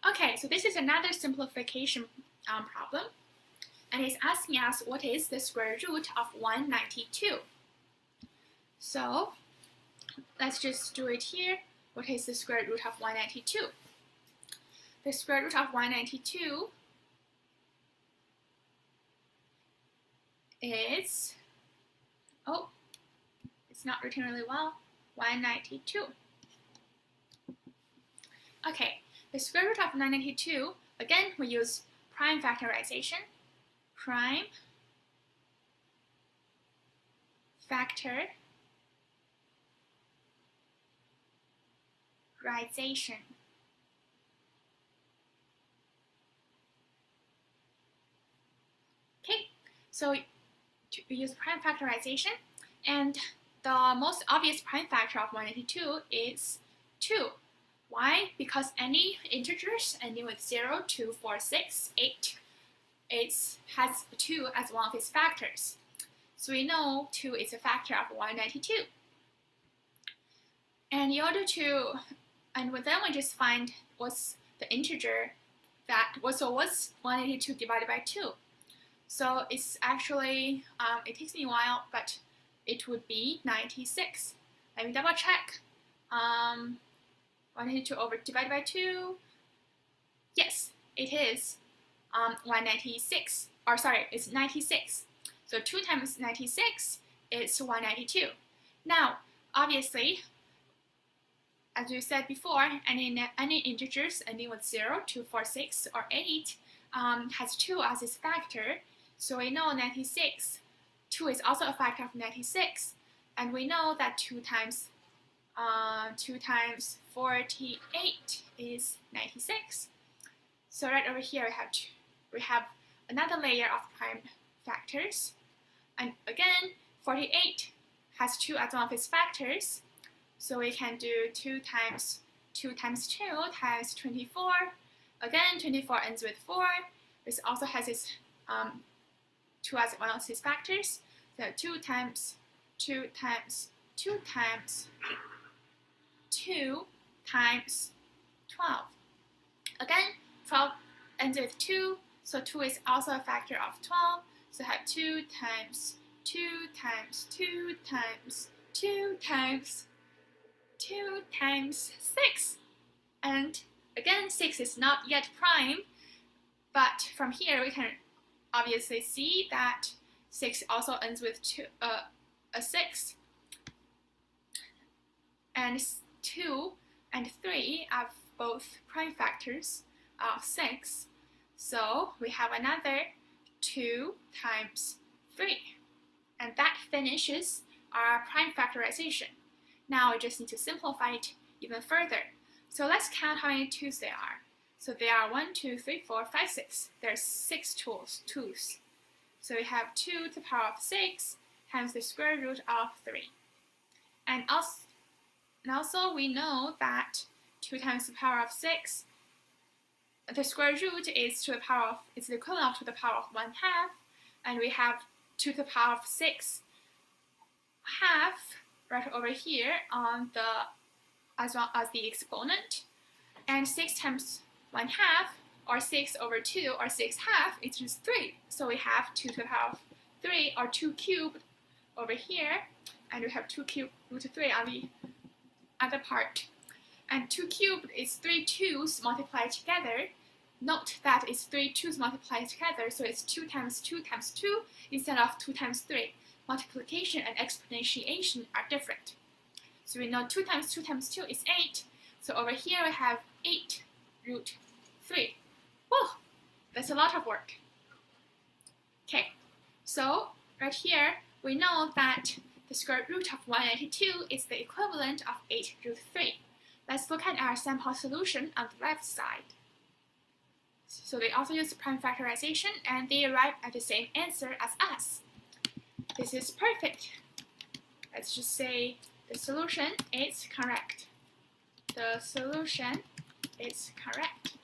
Okay, so this is another simplification problem, and it's asking us what is the square root of 192. So let's just do it here. What is the square root of 192? The square root of 192 is, oh, it's not written really well, 192. Okay, the square root of 192, again, we use prime factorization. Prime factorization. Okay, so we use prime factorization, and the most obvious prime factor of 192 is 2. Why? Because any integers ending with 0, 2, 4, 6, 8, has 2 as one of its factors. So we know 2 is a factor of 192. And in order to, and then we just find what's the integer that, so what's 182 divided by 2? So it's actually, it takes me a while, but it would be 96. Let me double check. 182 divided by 2. Yes, it is 196. Or sorry, it's 96. So 2 times 96 is 192. Now, obviously, as we said before, any integers ending with 0, 2, 4, 6, or 8 has 2 as its factor. So we know 96, 2 is also a factor of 96, and we know that 2 times 48 is 96. So right over here we have another layer of prime factors, and again 48 has 2 as one of its factors, so we can do 2 times 2 times 2 times 24. Again, 24 ends with 4. This also has its 2 as one of its factors. So 2 times 2 times 2 times 2 times 12. Again, 12 ends with 2, so 2 is also a factor of 12. So I have 2 times 2 times 2 times 2 times 2 times 6. And again, 6 is not yet prime, but from here we can obviously see that 6 also ends with a 6. And 2 and 3 are both prime factors of 6. So we have another 2 times 3. And that finishes our prime factorization. Now we just need to simplify it even further. So let's count how many 2's there are. So there are 1, 2, 3, 4, 5, 6. There's 6 2's. So we have 2 to the power of 6 times the square root of 3. And also we know that 2 times the power of 6, the square root is the equivalent to the power of 1/2, and we have 2 to the power of 6 half right over here on as well as the exponent, and 6 times 1/2, or 6 over 2, or 6/2, it's just 3. So we have 2 to the power of 3, or 2 cubed over here, and we have 2 cubed root 3 on the other part. And 2 cubed is 3 2's multiplied together. Note that it's 3 2's multiplied together, so it's 2 times 2 times 2 instead of 2 times 3. Multiplication and exponentiation are different. So we know 2 times 2 times 2 is 8. So over here we have 8 root 3. Whoa, that's a lot of work. Okay, so right here we know that the square root of 192 is the equivalent of 8 root 3. Let's look at our sample solution on the left side. So they also use prime factorization, and they arrive at the same answer as us. This is perfect. Let's just say the solution is correct. The solution is correct.